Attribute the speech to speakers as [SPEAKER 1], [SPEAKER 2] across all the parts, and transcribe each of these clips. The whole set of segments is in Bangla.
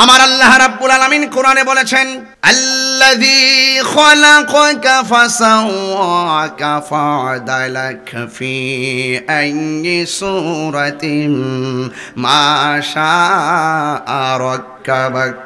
[SPEAKER 1] আমার আল্লাহ রাব্বুল আলামিন কোরআনে বলেছেন, আল্লাযী খালাকাকা ফাসাওয়াকা ফাআদালাকা ফি আইয়ি সূরাতিন মা শাআ রাক্কাবাক।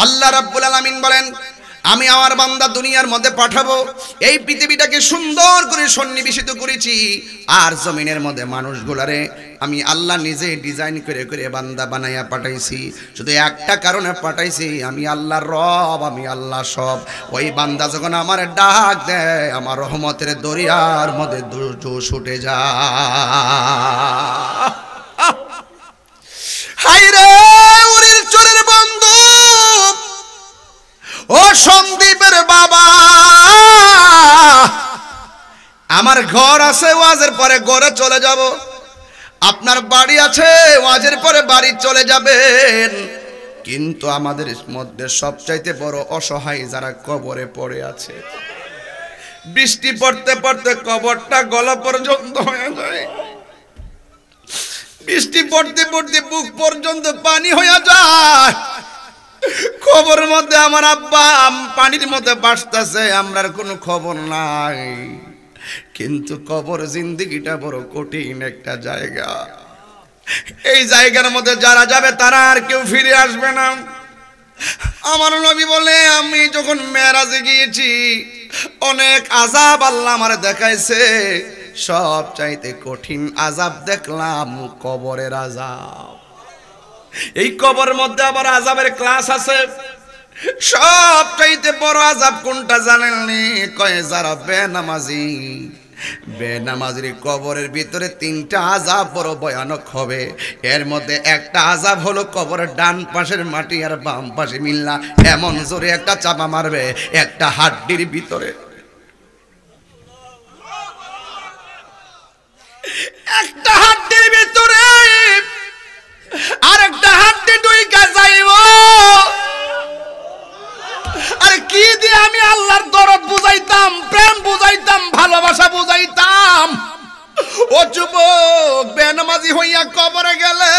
[SPEAKER 1] আল্লাহ রাব্বুল আলামিন বলেন, আমি আমার বান্দা দুনিয়ার মধ্যে পাঠাবো, এই পৃথিবীটাকে সুন্দর করে সন্নিবেশিত করেছি, আর জমিনের মধ্যে মানুষগুলারে আমি আল্লাহ নিজে ডিজাইন করে করে বান্দা বানাইয়া পাঠাইছি। শুধু একটা কারণে পাঠাইছি, আমি আল্লাহর রব, আমি আল্লাহ সব। ওই বান্দা যখন আমার ডাক দেয়, আমার রহমতের দরিয়ার মধ্যে জোশ উঠে যায়। হায়রে উরির চরের বন্ধু, ও সন্দীপের বাবা, আমার ঘর আছে, ওয়াজের পরে ঘরে চলে যাব। আপনার বাড়ি আছে, ওয়াজের পরে বাড়ি চলে যাবেন। কিন্তু আমাদের মধ্যে সবচাইতে বড় অসহায় যারা কবরে পড়ে আছে, বৃষ্টি পড়তে পড়তে কবরটা গলা পর্যন্ত হয়ে যায়, বৃষ্টি পড়তে পড়তে বুক পর্যন্ত পানি হয়ে যায়। খবরের মধ্যে আমার আব্বা পানির মধ্যে বাসতেছে, আমরার কোনো খবর নাই। কিন্তু কবর জিন্দেগিটা বড় কঠিন একটা জায়গা। এই জায়গার মধ্যে যারা যাবে তারা আর কেউ ফিরে আসবে না। আমার নবী বলে, আমি যখন মেরাজে গিয়েছি, অনেক আযাব আল্লাহ আমার দেখাইছে, সব চাইতে কঠিন আযাব দেখলাম কবরের আযাব। এই কবরের মধ্যে আবার আযাবের ক্লাস আছে। সব চাইতে বড় আযাব কোনটা জানেননি? কয় যারা বেনামাজি, বেনামাজির কবরের ভিতরে তিনটা আযাব বড় ভয়ানক হবে। এর মধ্যে একটা আযাব হলো কবরের ডান পাশের মাটি আর বাম পাশে মিল্লা এমন জোরে একটা চাপা মারবে একটা হাড্ডির ভিতরে, একটা হাড্ডির ভিতরে আরেকটা হাড্ডি ঢুইকা যাইব। আরে কি দিয়ে আমি আল্লাহর দরদ বুঝাইতাম, প্রেম বুঝাইতাম, ভালোবাসা বুঝাইতাম? ও যুবক, বেনামাজি হইয়া কবরে গেলে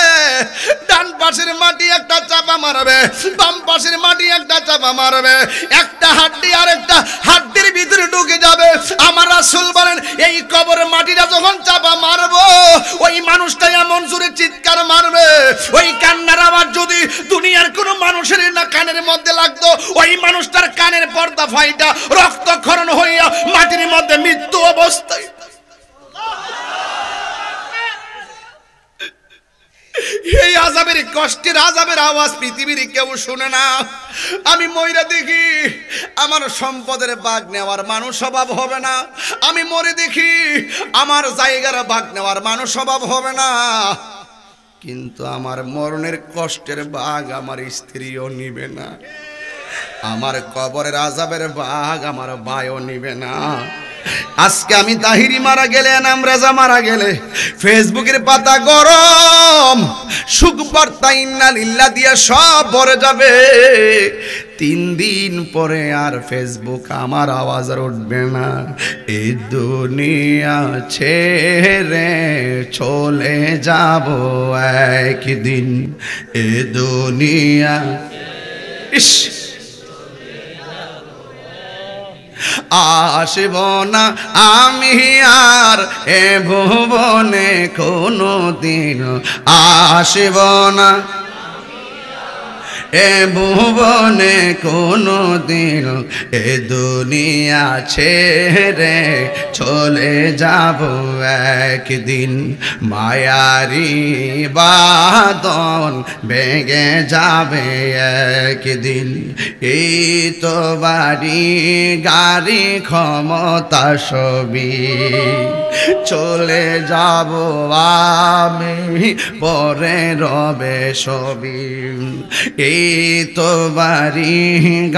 [SPEAKER 1] ডান পাশের মাটি একটা চাপা মারবে, বাম পাশের মাটি একটা চাপা মারবে, একটা হাড্ডি আরেকটা হাড্ডির ভিতরে ঢুকে যাবে। আমার রাসূল বলেন, এই কবরের মাটিটা যখন চাপা মারবো, ওই মানুষটা এমন জোরে চিৎকার মারবে, ওই কান্নার আওয়াজ যদি দুনিয়ার কোনো মানুষের না কানের মধ্যে লাগতো, ওই মানুষটার কানের পর্দা ফাইটা রক্তক্ষরণ হইয়া মাটির মধ্যে মৃত্যু অবস্থায়। এই আযাবের কষ্টের আযাবের আওয়াজ পৃথিবীর কেউ শুনে না। আমি মইরা দেখি আমার সম্পদের ভাগ নেওয়ার মানুষ স্বভাব হবে না। আমি মরে দেখি আমার জায়গার ভাগ নেওয়ার মানুষ স্বভাব হবে না। কিন্তু আমার মরণের কষ্টের ভাগ আমার স্ত্রীও নিবে না, আমার কবরের আযাবের ভাগ আমার ভাইও নিবে না। আজকে আমি তাহিরি মারা গেলে, এনাম রেজা মারা গেলে, ফেসবুকের পাতা গরম, সুখবার্তা ইন্না লিল্লাহ দিয়ে সব ভরে যাবে। 3 দিন পরে আর ফেসবুক আমার আওয়াজ আর উঠবে না। এই দুনিয়া ছেড়ে চলে যাব একদিন, এ দুনিয়া ইস আসব না আমি আর এ ভুবনে কোনো দিন, আসব না এ ভুবনে কোনো দিন, এ দুনিয়া ছেড়ে চলে যাব একদিন। মায়ারি বাঁধন ভেঙে যাবে একদিন, এই তো বাড়ি গাড়ি ক্ষমতা সবই চলে যাব আমি, পরে রবে সবই। এই তো বাড়ি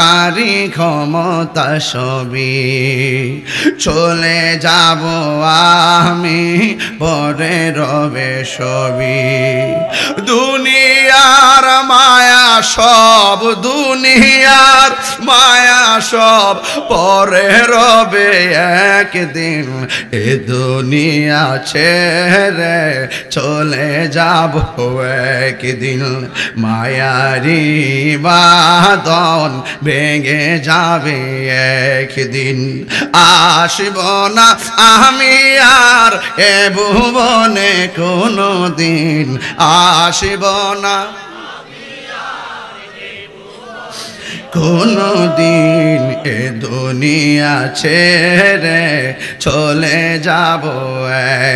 [SPEAKER 1] গাড়ি ক্ষমতা সবই চলে যাব আমি, পরে রবে সবই। দুনিয়ার মায়া সব, দুনিয়ার মায়া সব পরে রবে একদিন, এ দুনিয়া ছেড়ে চলে যাব একদিন। মায়ারি বাঁধন ভেঙে যাবে একদিন, আসব না আমি আর এ ভুবনে কোনো দিন, আসব না কোনো দিন, এ দুনিয়া ছেড়ে চলে যাব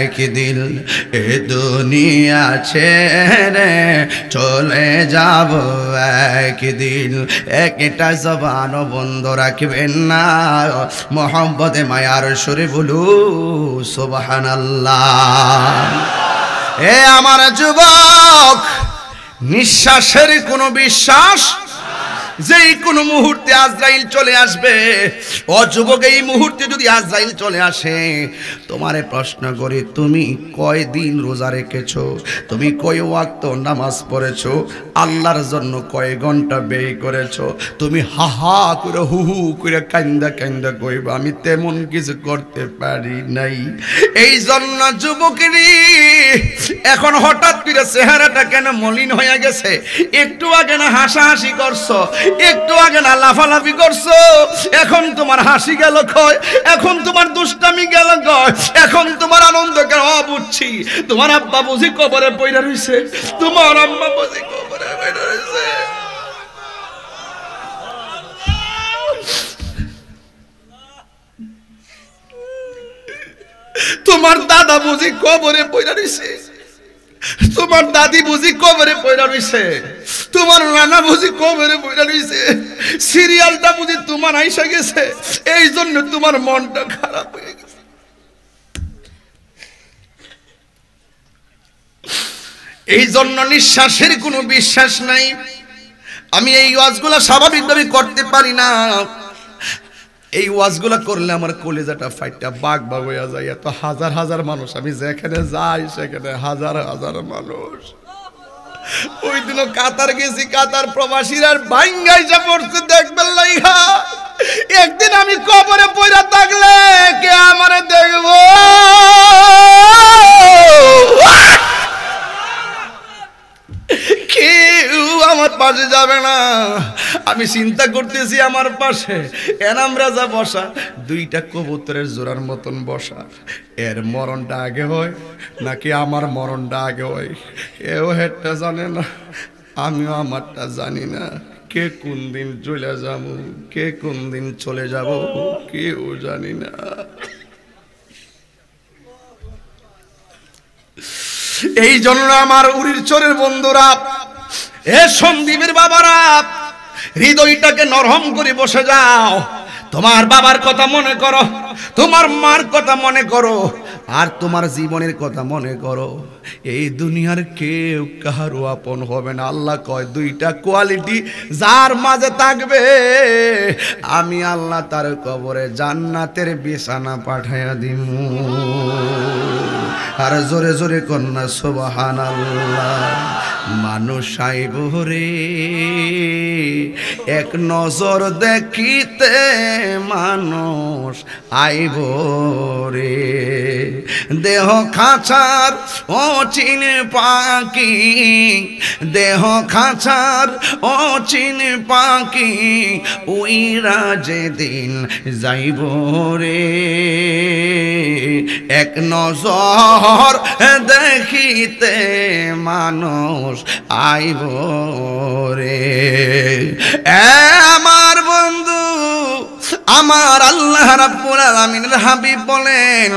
[SPEAKER 1] একদিন, এ দুনিয়া ছেড়ে চলে যাব একদিন। একটা জবান বন্ধ রাখবেন না, মোহাম্মদে মায়ার সুরে বলু সুবহানাল্লাহ। এ আমার যুবক, নিঃশ্বাসের কোনো বিশ্বাস যেই কোনো মুহূর্তে আজরাইল চলে আসবে। ও যুবক, এই মুহূর্তে যদি আজরাইল চলে আসে, তোমারে প্রশ্ন করি, তুমি কয়দিন রোজা রেখেছো? তুমি কয় ওয়াক্ত নামাজ পড়েছো? আল্লাহর জন্য কয় ঘন্টা ব্যয় করেছো? তুমি হা হা করে হু হু করে কান্দা কান্দা কইবা আমি তেমন কিছু করতে পারি নাই। এই জন্য যুবকেরই এখন হঠাৎ করে চেহারাটা কেন মলিন হয়ে গেছে? একটু আগে না হাসাহাসি করছো, একটু আগে না লাফালাফি করছো, এখন তোমার হাসি গেল কয়, এখন তোমার দুষ্টামি গেল কয়, এখন তোমার আনন্দ কেন? বুঝছি, তোমার আব্বা বুঝি কবরে পইড়া রইছে, তোমার আম্মা বুঝি কবরে পইড়া রইছে, তোমার দাদা বুঝি কবরে পইড়া রইছে, তোমার দাদি বুঝি কবরে পইড়া রইছে, তোমার নানা বুঝি কবরে পইড়া রইছে, সিরিয়ালটা বুঝি তোমার আইসা গেছে, এই জন্য তোমার মনটা খারাপ হয়ে গেছে। এই জন্য নিঃশ্বাসের কোনো বিশ্বাস নাই। আমি এই ওয়াজগুলা স্বাভাবিকভাবে করতে পারি না। এই ওয়াজগুলা করলে আমার কলিজাটা ফাইটা বাগ বাগ হইয়া যায়। এত হাজার হাজার মানুষ, আমি যেখানে যাই সেখানে হাজার হাজার মানুষ। ওই দিনও কাতার গেছি, কাতার প্রবাসীরা ভাঙ্গাইসা পড়ছে দেখবেন লাইহা। একদিন আমি কবরে পইরা থাকলে কে আমারে দেখবো? কেউ আমার পাশে যাবে না। আমি চিন্তা করতেছি আমার পাশে এনাম রাজা বসা, দুইটা কবুতরের জোড়ার মতন বসা। এর মরণটা আগে হয় নাকি আমার মরণটা আগে হয়? এও হেডটা জানে না, আমিও আমারটা জানি না। কে কোন দিন চলে যাব, কে কোন দিন চলে যাব, কেউ জানি না। এই জন্য আমার উড়ির চরের বন্ধুরা, এ সন্দীপের বাবারা, হৃদয়টাকে নরম করে বসে যাও। তোমার বাবার কথা মনে করো, তোমার মার কথা মনে করো, আর তোমার জীবনের কথা মনে করো। এই দুনিয়ার কেউ কারো আপন হবে না। আল্লাহ কয় দুইটা কোয়ালিটি যার মাঝে থাকবে, আমি আল্লাহ তার কবরে জান্নাতের বিছানা পাঠাইয়া দিব। আর জোরে জোরে কন্যা সুবহানাল্লাহ। মানুষ আইব রে এক নজর দেখিতে, মানুষ আইব রে দেহ খাঁচার অচিন পাখি, দেহ খাঁচার অচিন পাখি, উইরা যেদিন যাইব রে এক নজর দেখিতে মানুষ আইব রে। আমার বন্ধু, আমার আল্লাহ রাব্বুল আলামিনের হাবিব বলেন,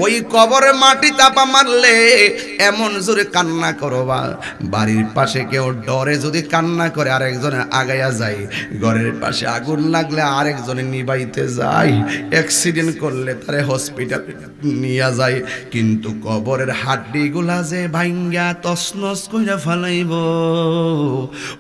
[SPEAKER 1] ওই কবরে মাটি চাপা মারলে এমন জোরে কান্না করবা, বাড়ির পাশে কেউ ডরে যদি কান্না করে আরেকজনে আগাইয়া যায়, ঘরের পাশে আগুন লাগলে আরেকজনে নিবাইতে যায়, অ্যাক্সিডেন্ট করলে তারে হসপিটালে নিয়ে যায়। কিন্তু কবরের হাড্ডিগুলা যে ভাঙ্গা তছনছ কইরা ফেলাইব,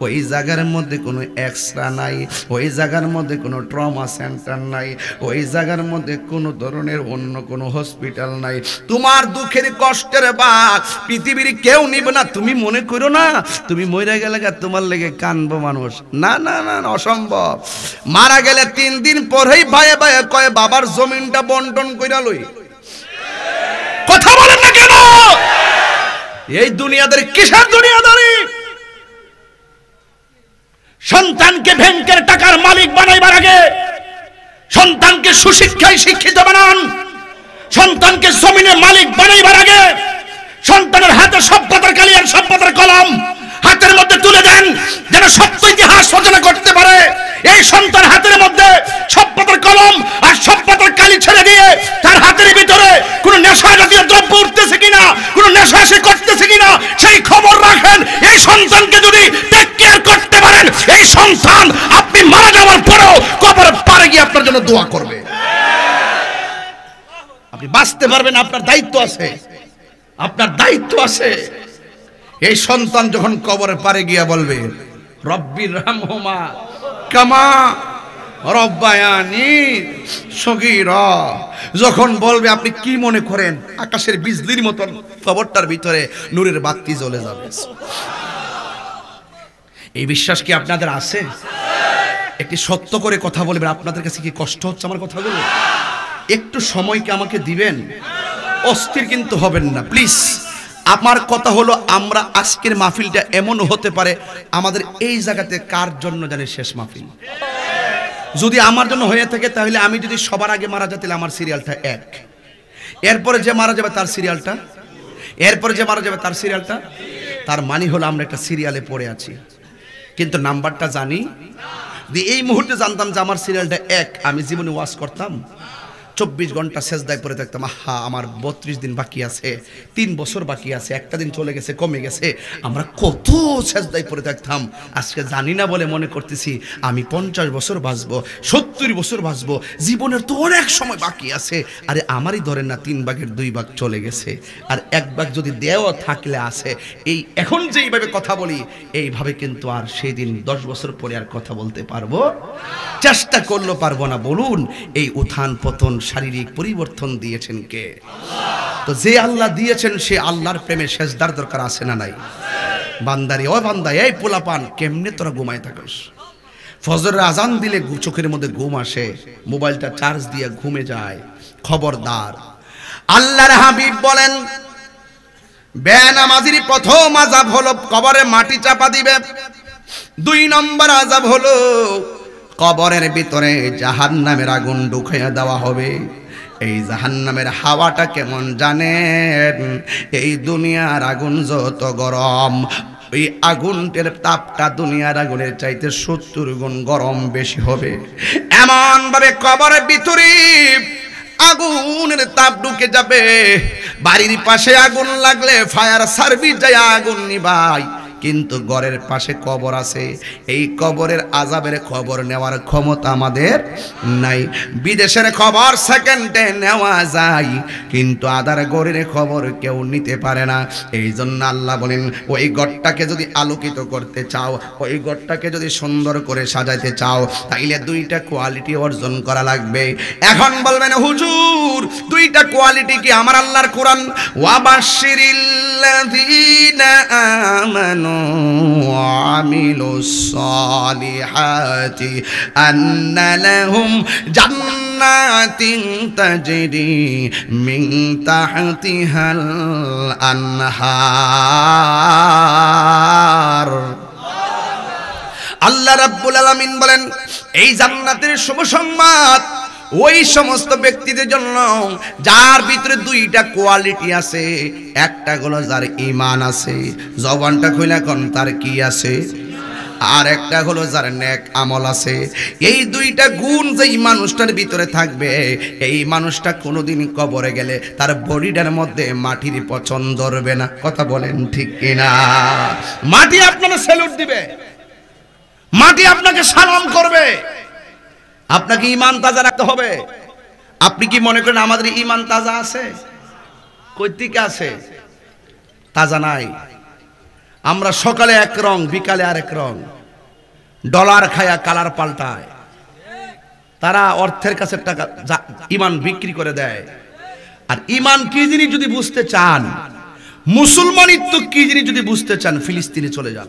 [SPEAKER 1] ওই জায়গার মধ্যে কোনো এক্সট্রা নাই, ওই জায়গার মধ্যে কোনো ট্রমা সেন্টার নাই, ওই জায়গার মধ্যে কোনো ধরনের অন্য কোনো হসপিটাল নাই। তোমার দুঃখের কষ্টের ভাগ পৃথিবীর কেউ নিবে না। তুমি মনে করো না তুমি মরে গেলে তোমার লেগে কানবো মানুষ, না না না, অসম্ভব। মারা গেলে 3 দিন পরেই ভাইয়ে ভাইয়ে কয় বাবার জমিনটা বন্টন কইরা লই। কথা বলেন না কেন? এই দুনিয়াদারি কিসের দুনিয়াদারি?
[SPEAKER 2] সন্তানকে ব্যাংকের টাকার মালিক বানাইবার আগে সন্তানকে সুশিক্ষায় শিক্ষিত বানান। সন্তানকে জমিনের মালিক বানাইবার আগে সন্তানের হাতে সভ্যতার কালি আর সভ্যতার কলম হাতের মধ্যে তুলে দেন, যেন সত্য ইতিহাস রচনা করতে পারে। এই সন্তান হাতের মধ্যে সভ্যতার কলম আর সভ্যতার কালি ছেড়ে দিয়ে তার হাতের ভিতরে কোন নেশা জাতীয় দ্রব্য উঠতেছে কিনা, কোন নেশা সে করতেছে কিনা সেই খবর রাখেন। এই সন্তানকে যদি টেক কেয়ার করতে পারেন, এই সন্তান আপনি মারা যাওয়ার পরেও কবরের পারে গিয়ে আপনার জন্য দোয়া করবে। আপনি বাঁচতে পারবেন, আপনার দায়িত্ব আছে, আপনার দায়িত্ব আছে। এই সন্তান যখন কবরের পারে গিয়া বলবে রব্বির রামহুমা কামা রব্বায়ানি সগীরা, যখন বলবে আপনি কি মনে করেন আকাশের বিজলির মতন কবরটার ভিতরে নূরের বাতি জ্বলে যাবে। এই বিশ্বাস কি আপনাদের আছে? একটি সত্য করে কথা বলবেন, আপনাদের কাছে কি কষ্ট হচ্ছে আমার কথাগুলো? একটু সময় কি আমাকে দিবেন? অস্থির কিন্তু হবেন না প্লিজ। আমার কথা হলো, আমরা আজকের মাহফিলটা এমন হতে পারে আমাদের এই জায়গাতে কার জন্য জানি শেষ মাহফিল। যদি আমার জন্য হয়ে থাকে তাহলে আমি যদি সবার আগে মারা যাই তাহলে আমার সিরিয়ালটা এক, এরপরে যে মারা যাবে তার সিরিয়ালটা, এরপরে যে মারা যাবে তার সিরিয়ালটা। তার মানে হলো আমরা একটা সিরিয়ালে পড়ে আছি, কিন্তু নাম্বারটা জানি। এই মুহূর্তে জানতাম যে আমার সিরিয়ালটা এক, আমি জীবনে ওয়াজ করতাম 24 ঘন্টা সেজদায় পড়ে থাকতাম। আহা, আমার 32 দিন বাকি আছে, 3 বছর বাকি আছে, একটা দিন চলে গেছে, কমে গেছে। আমরা কত সেজদায় পড়ে থাকতাম। আজকে জানি না বলে মনে করতেছি আমি 50 বছর বাঁচবো, 70 বছর বাঁচবো, জীবনের তো অনেক সময় বাকি আছে। আরে আমারই ধরেন না 3 ভাগের 2 ভাগ চলে গেছে, আর 1 ভাগ যদি দেওয়া থাকলে আছে। এই এখন যেইভাবে কথা বলি এইভাবে কিন্তু আর সেই দিন 10 বছর পরে আর কথা বলতে পারবো, চেষ্টা করলেও পারবো না। বলুন, এই উত্থান পতন শারীরিক পরিবর্তন দিয়েছেন কে? তো যে আল্লাহ দিয়েছেন সে আল্লাহর প্রেমে সেজদার দরকার আছে না নাই? বান্দারি, ও বান্দা, এই পোলাপান কেমনে তোরা ঘুমায় থাকস? ফজরের আজান দিলে চোখের মধ্যে ঘুম আসে, মোবাইলটা চার্জ দিয়ে ঘুমে যায়। খবরদার। আল্লাহর হাবিব বলেন, বেনামাজির প্রথম আযাব হলো কবরে মাটি চাপা দিবে। 2 নম্বর আযাব হলো কবরের ভিতরে জাহান্নামের আগুন ঢুকাইয়া দেওয়া হবে। এই জাহান্নামের হাওয়াটা কেমন জানেন? এই দুনিয়ার আগুন যত গরম, ওই আগুনের তাপটা দুনিয়ার আগুনের চাইতে 70 গুণ গরম বেশি হবে। এমন ভাবে কবরের ভিতরে আগুনের তাপ ঢুকে যাবে, বাড়ির পাশে আগুন লাগলে ফায়ার সার্ভিস যায় আগুন নিভায়, কিন্তু ঘরের পাশে কবর আছে। এই কবরের আযাবের খবর নেওয়ার ক্ষমতা আমাদের নাই। বিদেশের খবর সেকেন্ডে নেওয়া যায়, কিন্তু আদার ঘরের খবর কেউ নিতে পারে না। এই জন্য আল্লাহ বলেন, ওই ঘরটাকে যদি আলোকিত করতে চাও, ওই ঘরটাকে যদি সুন্দর করে সাজাইতে চাও, তাইলে 2টা কোয়ালিটি অর্জন করা লাগবে। এখন বলবেন হুজুর 2টা কোয়ালিটি কি? আমার আল্লাহর কোরআন, ওয়াবাশশিরিল্লাযীনা আমানু وعملوا الصالحات أن لهم جنات تجري من تحتها الأنهار। আল্লাহ রাব্বুল আলামিন বলেন, এই জান্নাতের শুভ সংবাদ ওই সমস্ত ব্যক্তিদের জন্য যার ভিতরে 2টা কোয়ালিটি আছে। একটা হলো যার ঈমান আছে, জবানটা খুলে কোন তার কি আছে, আর একটা হলো যার নেক আমল আছে। এই 2টা গুণ যেই মানুষটার ভিতরে থাকবে, এই মানুষটা কোনোদিন কবরে গেলে তার বডিটার মধ্যে মাটির পচন ধরবে না। কথা বলেন ঠিক কিনা? মাটি আপনাকে স্যালুট দিবে, মাটি আপনাকে সালাম করবে। আপনাকে ঈমান তাজা রাখতে হবে। আপনি কি মনে করেন আমাদের ঈমান তাজা আছে? কই থেকে আছে? তাজা নাই। আমরা সকালে এক রং, বিকালে আরেক রং। ডলার খায়া কালার পাল্টায়। তারা অর্থের কাছে টাকা ঈমান বিক্রি করে দেয়। আর ঈমান কি জিনিস যদি বুঝতে চান, মুসলমানিত্ব কি জিনিস যদি বুঝতে চান, ফিলিস্তিনে চলে যান।